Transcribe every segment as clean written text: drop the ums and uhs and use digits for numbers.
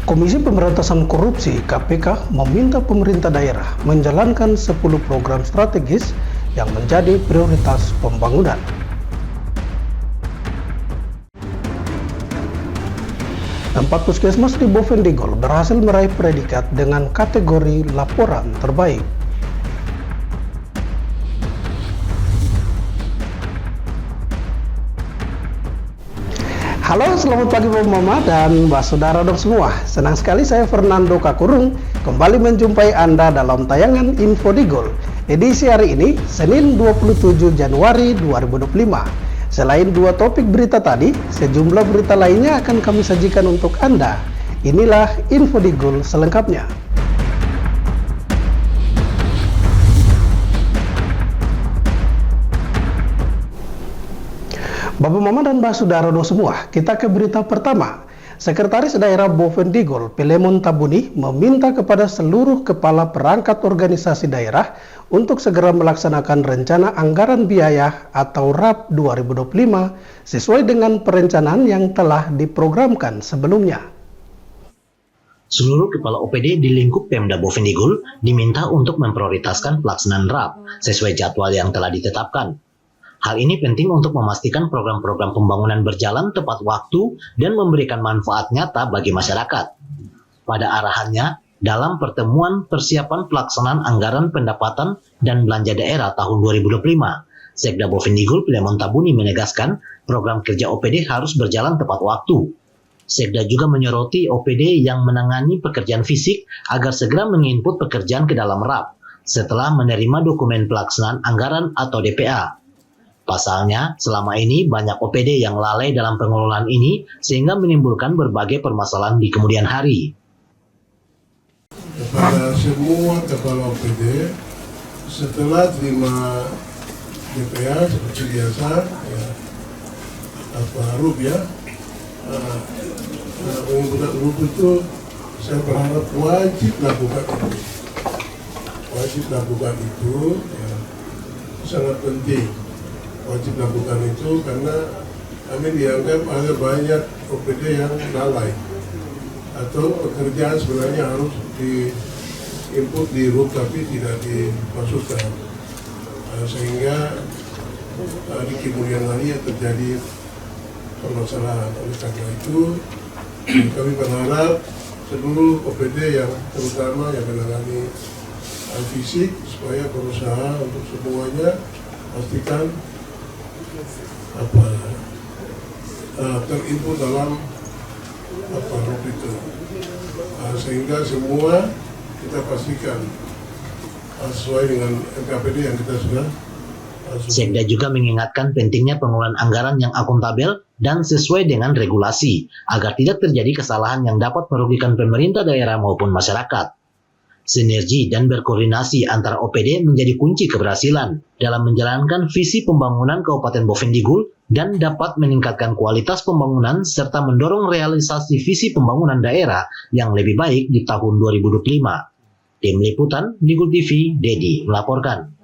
Komisi Pemberantasan Korupsi (KPK) meminta pemerintah daerah menjalankan 10 program strategis yang menjadi prioritas pembangunan. Empat puskesmas di Bovendigul berhasil meraih predikat dengan kategori laporan terbaik. Halo, selamat pagi Bapak Mama dan Mbak Saudara dong semua. Senang sekali saya Fernando Kakurung kembali menjumpai Anda dalam tayangan Info Digul. Edisi hari ini, Senin 27 Januari 2025. Selain dua topik berita tadi, sejumlah berita lainnya akan kami sajikan untuk Anda. Inilah Info Digul selengkapnya. Bapak Mama dan Mbak Saudara semua, kita ke berita pertama. Sekretaris Daerah Bovendigul, Pilemon Tabuni, meminta kepada seluruh kepala perangkat organisasi daerah untuk segera melaksanakan rencana anggaran biaya atau RAP 2025 sesuai dengan perencanaan yang telah diprogramkan sebelumnya. Seluruh kepala OPD di lingkup Pemda Bovendigul diminta untuk memprioritaskan pelaksanaan RAP sesuai jadwal yang telah ditetapkan. Hal ini penting untuk memastikan program-program pembangunan berjalan tepat waktu dan memberikan manfaat nyata bagi masyarakat. Pada arahannya, dalam pertemuan persiapan pelaksanaan anggaran pendapatan dan belanja daerah tahun 2025, Sekda Bovendigul Pilemon Tabuni menegaskan program kerja OPD harus berjalan tepat waktu. Sekda juga menyoroti OPD yang menangani pekerjaan fisik agar segera menginput pekerjaan ke dalam RAP setelah menerima dokumen pelaksanaan anggaran atau DPA. Pasalnya, selama ini banyak OPD yang lalai dalam pengelolaan ini sehingga menimbulkan berbagai permasalahan di kemudian hari. Kepada semua kepala OPD, setelah terima DPA seperti biasa, RUP pengumpulan RUP itu saya berharap wajib lakukan itu, sangat penting. Wajib lakukan itu karena kami dianggap ada banyak OPD yang lalai atau pekerjaan sebenarnya harus diinput di RUP tapi tidak dimasukkan, sehingga di kemudian hari terjadi permasalahan. Oleh karena itu kami berharap seluruh OPD yang terutama yang menangani fisik supaya berusaha untuk semuanya pastikan terinput dalam RUP itu, sehingga semua kita pastikan sesuai dengan NKPD yang kita sudah. Sekda juga mengingatkan pentingnya pengelolaan anggaran yang akuntabel dan sesuai dengan regulasi agar tidak terjadi kesalahan yang dapat merugikan pemerintah daerah maupun masyarakat. Sinergi dan berkoordinasi antara OPD menjadi kunci keberhasilan dalam menjalankan visi pembangunan Kabupaten Bovendigul dan dapat meningkatkan kualitas pembangunan serta mendorong realisasi visi pembangunan daerah yang lebih baik di tahun 2025. Tim Liputan Digul TV, Dedi melaporkan.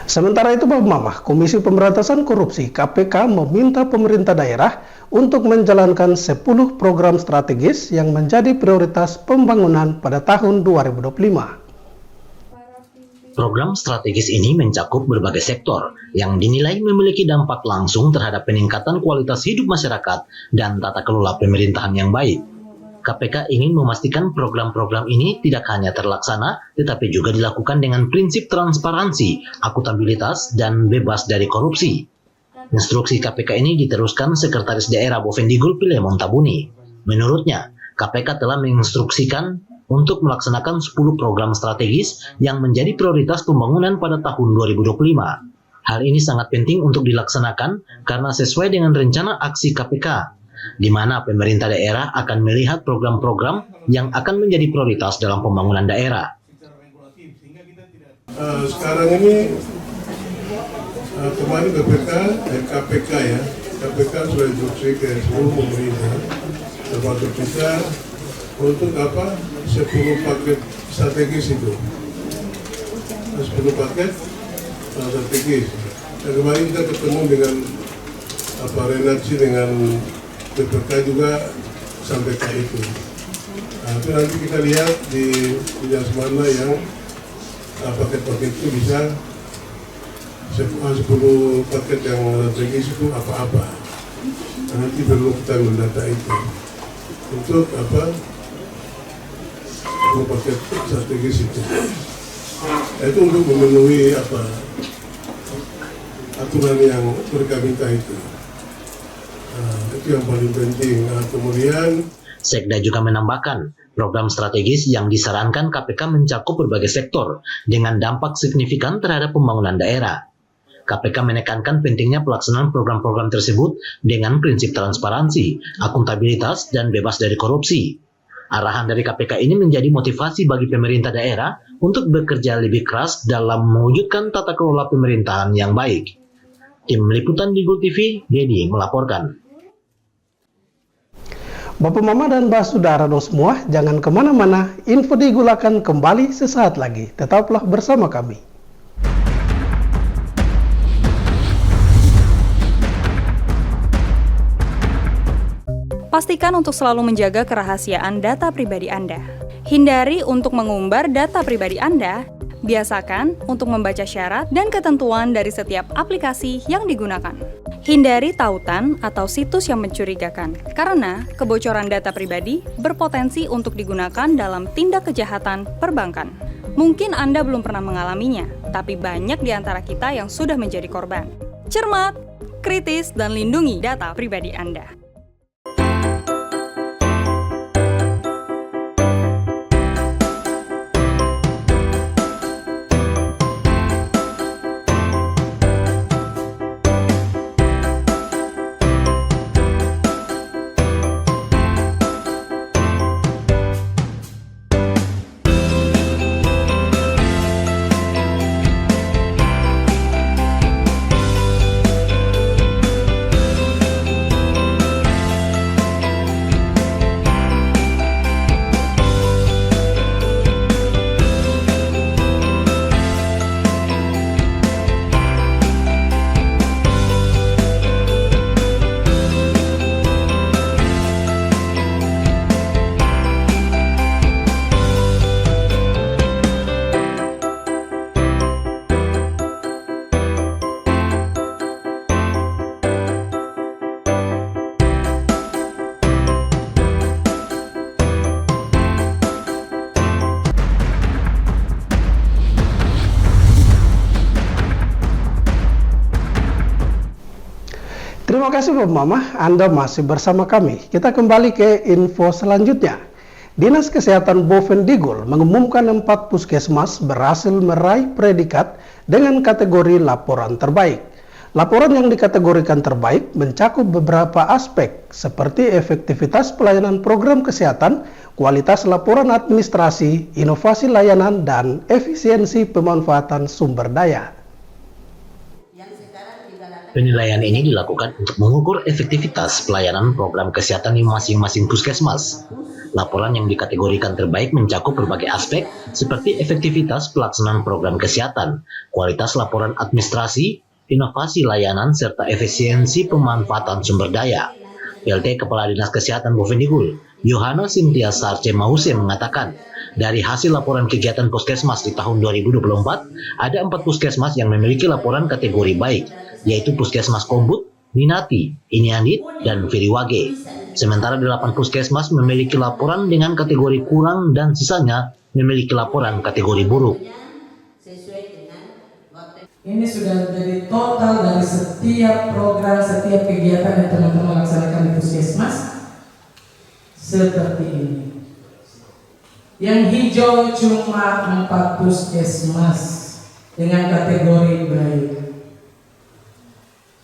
Sementara itu Bapak Mama, Komisi Pemberantasan Korupsi (KPK) meminta pemerintah daerah untuk menjalankan 10 program strategis yang menjadi prioritas pembangunan pada tahun 2025. Program strategis ini mencakup berbagai sektor yang dinilai memiliki dampak langsung terhadap peningkatan kualitas hidup masyarakat dan tata kelola pemerintahan yang baik. KPK ingin memastikan program-program ini tidak hanya terlaksana, tetapi juga dilakukan dengan prinsip transparansi, akuntabilitas, dan bebas dari korupsi. Instruksi KPK ini diteruskan Sekretaris Daerah Bovendigul Pilemon Tabuni. Menurutnya, KPK telah menginstruksikan untuk melaksanakan 10 program strategis yang menjadi prioritas pembangunan pada tahun 2025. Hal ini sangat penting untuk dilaksanakan karena sesuai dengan rencana aksi KPK, di mana pemerintah daerah akan melihat program-program yang akan menjadi prioritas dalam pembangunan daerah. Sekarang ini kemarin BPK dan KPK KPK sudah instruksi ke seluruh pemerintah termasuk kita untuk 10 paket strategis itu. 10 paket strategis. Dan kemarin kita ketemu dengan Renacci dengan KPK juga sampaikan itu. Nah, itu nanti kita lihat di jenis mana yang paket-paket itu bisa 10 paket yang strategis itu apa-apa. Nah, nanti perlu kita mendata itu untuk apa 10 paket strategis itu. Itu untuk memenuhi apa aturan yang mereka minta itu. Nah, itu yang paling penting. Nah, kemudian Sekda juga menambahkan, program strategis yang disarankan KPK mencakup berbagai sektor dengan dampak signifikan terhadap pembangunan daerah. KPK menekankan pentingnya pelaksanaan program-program tersebut dengan prinsip transparansi, akuntabilitas, dan bebas dari korupsi. Arahan dari KPK ini menjadi motivasi bagi pemerintah daerah untuk bekerja lebih keras dalam mewujudkan tata kelola pemerintahan yang baik. Tim Liputan Digul TV, Dedi melaporkan. Bapak Mama dan Mbak Saudara dong semua, jangan kemana-mana, info Digul akan kembali sesaat lagi. Tetaplah bersama kami. Pastikan untuk selalu menjaga kerahasiaan data pribadi Anda. Hindari untuk mengumbar data pribadi Anda. Biasakan untuk membaca syarat dan ketentuan dari setiap aplikasi yang digunakan. Hindari tautan atau situs yang mencurigakan, karena kebocoran data pribadi berpotensi untuk digunakan dalam tindak kejahatan perbankan. Mungkin Anda belum pernah mengalaminya, tapi banyak di antara kita yang sudah menjadi korban. Cermat, kritis, dan lindungi data pribadi Anda. Terima kasih Bapak Mama, Anda masih bersama kami. Kita kembali ke info selanjutnya. Dinas Kesehatan Bovendigul mengumumkan 4 puskesmas berhasil meraih predikat dengan kategori laporan terbaik. Laporan yang dikategorikan terbaik mencakup beberapa aspek seperti efektivitas pelayanan program kesehatan, kualitas laporan administrasi, inovasi layanan, dan efisiensi pemanfaatan sumber daya. Penilaian ini dilakukan untuk mengukur efektivitas pelayanan program kesehatan di masing-masing puskesmas. Laporan yang dikategorikan terbaik mencakup berbagai aspek seperti efektivitas pelaksanaan program kesehatan, kualitas laporan administrasi, inovasi layanan, serta efisiensi pemanfaatan sumber daya. PLT Kepala Dinas Kesehatan Bovendigul, Yohana Cynthia Sarce Mause mengatakan, dari hasil laporan kegiatan puskesmas di tahun 2024, ada 4 puskesmas yang memiliki laporan kategori baik, yaitu Puskesmas Kombut, Ninati, Iniandit, dan Viriwage. Sementara 8 puskesmas memiliki laporan dengan kategori kurang dan sisanya memiliki laporan kategori buruk. Ini sudah menjadi total dari setiap program, setiap kegiatan yang teman-teman laksanakan di puskesmas seperti ini. Yang hijau cuma 4 puskesmas dengan kategori baik,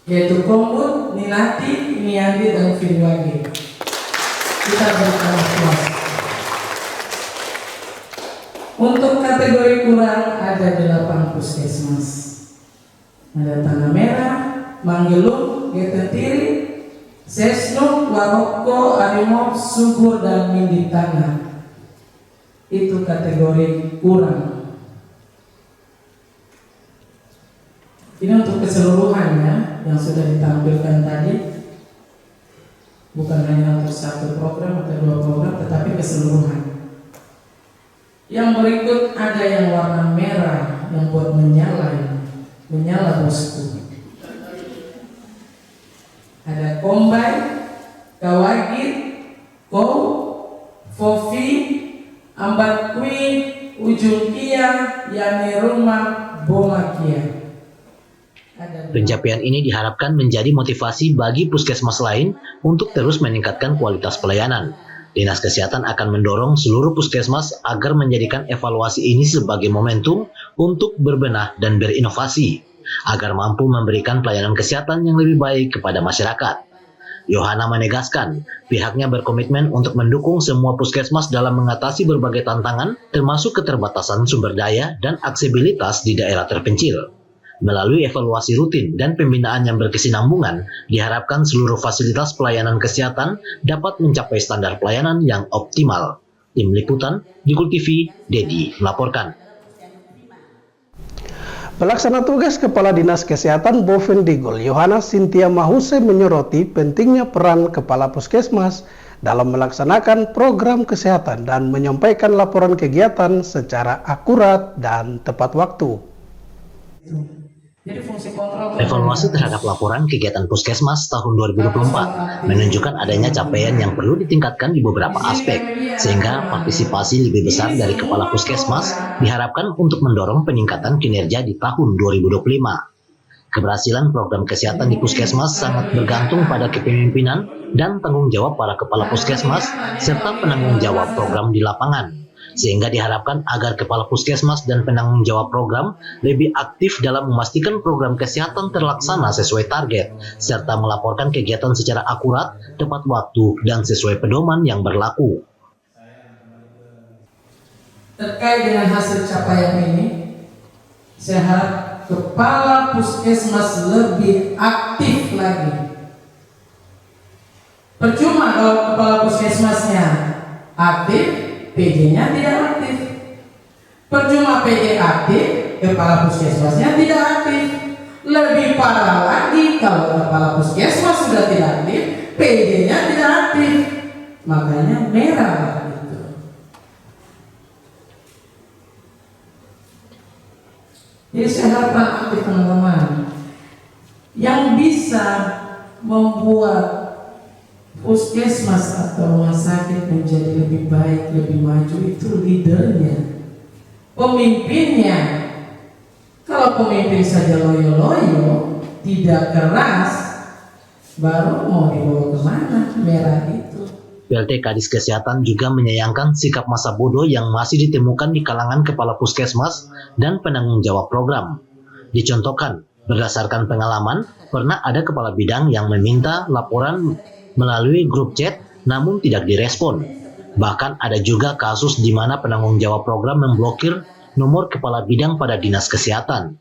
yaitu Kombut, Ninati, Iniandi, dan Viriwage. Kita berikan puas. Untuk kategori kurang ada 8 puskesmas. Ada Tanah Merah, Manggelung, Getentiri, Sesno, Waroko, Arimop, Subur, dan Minditana. Itu kategori kurang. Ini untuk keseluruhannya yang sudah ditampilkan tadi. bukan hanya untuk satu program atau dua program, tetapi keseluruhan. Yang berikut ada yang warna merah yang buat menyala bosku. Ada Combine, Kawagit, Kou, Fofi, Ambat Kui, Ujung Kia, Yani Rumah, Bomakia. Pencapaian ini diharapkan menjadi motivasi bagi puskesmas lain untuk terus meningkatkan kualitas pelayanan. Dinas Kesehatan akan mendorong seluruh puskesmas agar menjadikan evaluasi ini sebagai momentum untuk berbenah dan berinovasi, agar mampu memberikan pelayanan kesehatan yang lebih baik kepada masyarakat. Yohana menegaskan, pihaknya berkomitmen untuk mendukung semua puskesmas dalam mengatasi berbagai tantangan, termasuk keterbatasan sumber daya dan aksesibilitas di daerah terpencil. Melalui evaluasi rutin dan pembinaan yang berkesinambungan, diharapkan seluruh fasilitas pelayanan kesehatan dapat mencapai standar pelayanan yang optimal. Tim Liputan, Digul TV, Dedi melaporkan. Pelaksana tugas Kepala Dinas Kesehatan Bovendigul, Yohana Cynthia Mahuse menyoroti pentingnya peran Kepala Puskesmas dalam melaksanakan program kesehatan dan menyampaikan laporan kegiatan secara akurat dan tepat waktu. Evaluasi terhadap laporan kegiatan puskesmas tahun 2024 menunjukkan adanya capaian yang perlu ditingkatkan di beberapa aspek, sehingga partisipasi lebih besar dari kepala puskesmas diharapkan untuk mendorong peningkatan kinerja di tahun 2025. Keberhasilan program kesehatan di puskesmas sangat bergantung pada kepemimpinan dan tanggung jawab para kepala puskesmas serta penanggung jawab program di lapangan. Sehingga diharapkan agar kepala puskesmas dan penanggung jawab program lebih aktif dalam memastikan program kesehatan terlaksana sesuai target, serta melaporkan kegiatan secara akurat, tepat waktu, dan sesuai pedoman yang berlaku. Terkait dengan hasil capaian ini, saya harap kepala puskesmas lebih aktif lagi. Percuma kalau kepala puskesmasnya aktif, PJ-nya tidak aktif. Percuma PJ aktif, kepala puskesmasnya tidak aktif. Lebih parah lagi kalau kepala puskesmas sudah tidak aktif, PJ-nya tidak aktif. Makanya merah gitu. Jadi saya harapkan aktif teman-teman yang bisa membuat puskesmas atau rumah sakit menjadi lebih baik, lebih maju itu leadernya, pemimpinnya. Kalau pemimpin saja loyo-loyo, tidak keras, baru mau dibawa kemana merah itu. PLT Kadis Kesehatan juga menyayangkan sikap masa bodoh yang masih ditemukan di kalangan kepala puskesmas dan penanggung jawab program. Dicontohkan, berdasarkan pengalaman, pernah ada kepala bidang yang meminta laporan melalui grup chat namun tidak direspon. Bahkan ada juga kasus di mana penanggung jawab program memblokir nomor kepala bidang pada Dinas Kesehatan.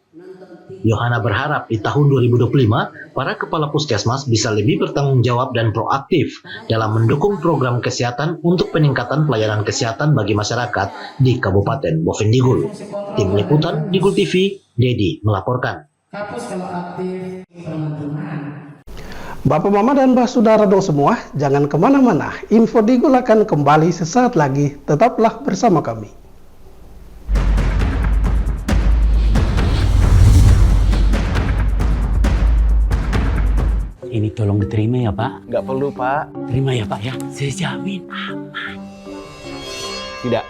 Yohana berharap di tahun 2025 para kepala puskesmas bisa lebih bertanggung jawab dan proaktif dalam mendukung program kesehatan untuk peningkatan pelayanan kesehatan bagi masyarakat di Kabupaten Bovendigul. Tim Liputan Digul TV, Dedi melaporkan. Kapus kalau aktif teman-teman. Bapak, Mama, dan Mbah Saudara dong semua, jangan kemana-mana. Info Digul akan kembali sesaat lagi. Tetaplah bersama kami. Ini tolong diterima ya Pak. Nggak perlu Pak. Terima ya Pak ya. Saya jamin aman. Tidak.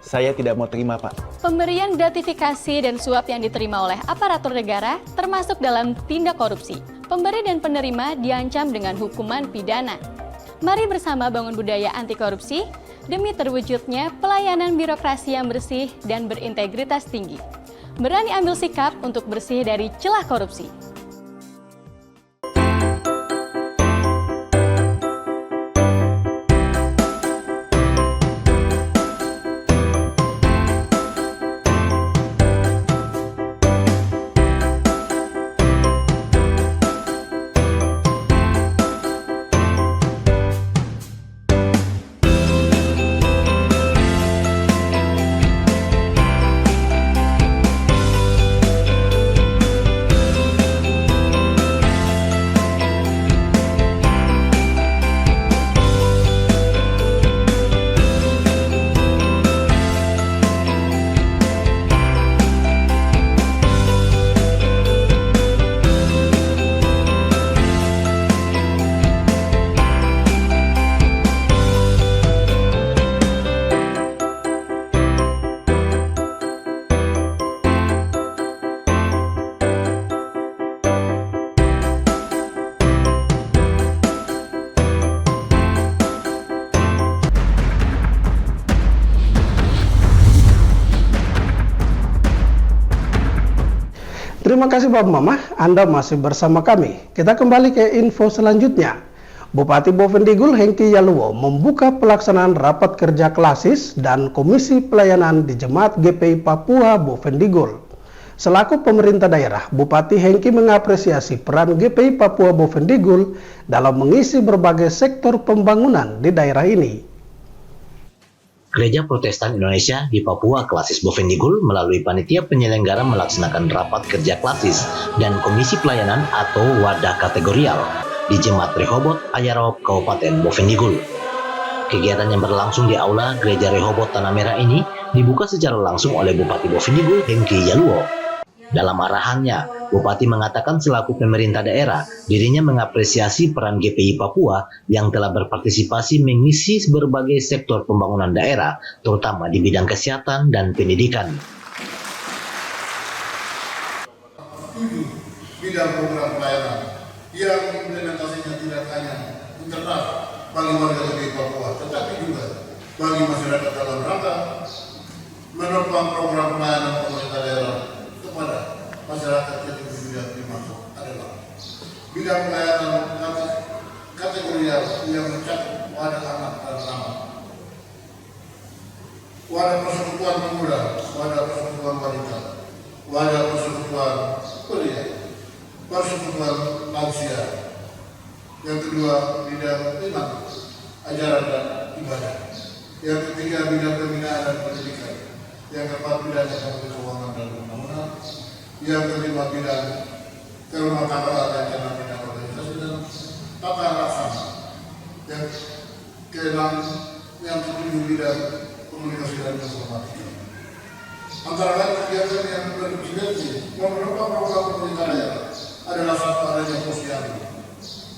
Saya tidak mau terima Pak. Pemberian gratifikasi dan suap yang diterima oleh aparatur negara termasuk dalam tindak korupsi. Pemberi dan penerima diancam dengan hukuman pidana. Mari bersama bangun budaya anti korupsi demi terwujudnya pelayanan birokrasi yang bersih dan berintegritas tinggi. Berani ambil sikap untuk bersih dari celah korupsi. Terima kasih Bapak Mama, Anda masih bersama kami. Kita kembali ke info selanjutnya. Bupati Bovendigul Hengki Yaluo membuka pelaksanaan rapat kerja klasis dan komisi pelayanan di Jemaat GPI Papua Bovendigul. Selaku pemerintah daerah, Bupati Hengki mengapresiasi peran GPI Papua Bovendigul dalam mengisi berbagai sektor pembangunan di daerah ini. Gereja Protestan Indonesia di Papua Klasis Bovendigul melalui panitia penyelenggara melaksanakan rapat kerja klasis dan komisi pelayanan atau wadah kategorial di Jemaat Rehoboth Ayarob Kabupaten Bovendigul. Kegiatan yang berlangsung di aula Gereja Rehoboth Tanah Merah ini dibuka secara langsung oleh Bupati Bovendigul Hengki Yaluo. Dalam arahannya, Bupati mengatakan selaku pemerintah daerah, dirinya mengapresiasi peran GPI Papua yang telah berpartisipasi mengisi berbagai sektor pembangunan daerah, terutama di bidang kesehatan dan pendidikan. Bidang program pelayanan yang implementasinya tidak hanya internal bagi warga GPI Papua, tetapi juga bagi masyarakat dalam rangka menopang program pelayanan pemerintah daerah kepada masyarakat yang tidak dimaksud adalah bidang pelayanan kategorial yang mencakup wadah anak dan anak, wadah persekutuan pemuda, wadah persekutuan wanita, wadah persekutuan pria, persekutuan lansia. Yang kedua, bidang iman, ajaran dan ibadah. Yang ketiga, bidang pembinaan dan pendidikan. Yang keempat, bidang ekonomi keuangan dan pembangunan. Yang kelima, bidang kerumah tangga dan bidang organisasi dan tata laksana. Yang keenam, yang ketujuh, bidang komunikasi dan informatika. Antara lain kegiatan yang bersinergi menopang program pemerintah daerah adalah satu adanya posyandu,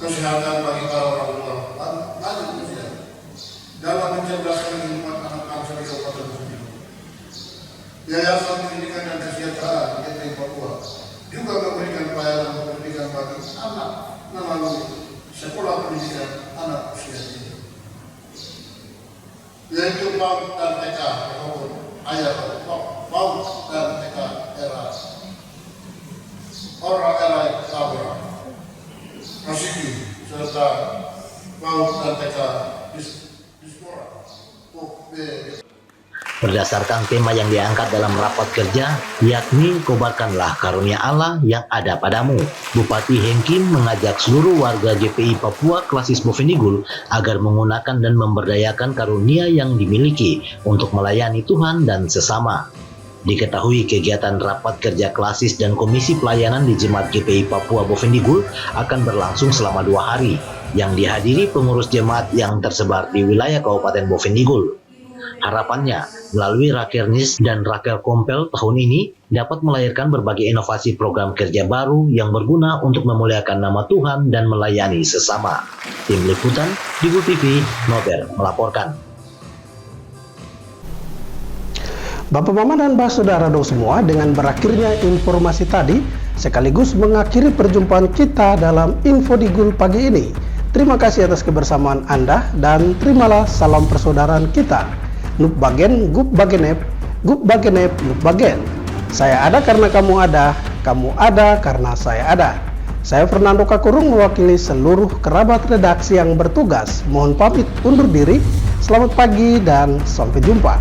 kesehatan bagi para orang tua lanjut usia dalam mencerdaskan kehidupan anak bangsa di Kabupaten Bovendigul. Yayasan Pendidikan dan Kesejahteraan GPI Papua juga memberikan pelayanan pendidikan bagi anak melalui sekolah pendidikan anak usia dini, yaitu PAUD dan TK Rehoboth Ayarob, PAUD dan TK era Ora Erai Sabra, Masiki, serta PAUD dan TK Dispora. Berdasarkan tema yang diangkat dalam rapat kerja, yakni kobarkanlah karunia Allah yang ada padamu, Bupati Hengki mengajak seluruh warga GPI Papua Klasis Bovendigul agar menggunakan dan memberdayakan karunia yang dimiliki untuk melayani Tuhan dan sesama. Diketahui kegiatan rapat kerja klasis dan komisi pelayanan di Jemaat GPI Papua Bovendigul akan berlangsung selama 2 hari, yang dihadiri pengurus jemaat yang tersebar di wilayah Kabupaten Bovendigul. Harapannya, melalui Rakernis dan Raker Kompel tahun ini dapat melahirkan berbagai inovasi program kerja baru yang berguna untuk memuliakan nama Tuhan dan melayani sesama. Tim Liputan, Digul TV, Nober melaporkan. Bapak Mama dan Mbak Saudara dong semua, dengan berakhirnya informasi tadi sekaligus mengakhiri perjumpaan kita dalam Info Digul pagi ini. Terima kasih atas kebersamaan Anda dan terimalah salam persaudaraan kita. Nup bagen, gup bagenep, nup bagen. Saya ada karena kamu ada karena saya ada. Saya Fernando Kakurung mewakili seluruh kerabat redaksi yang bertugas. Mohon pamit undur diri. Selamat pagi dan sampai jumpa.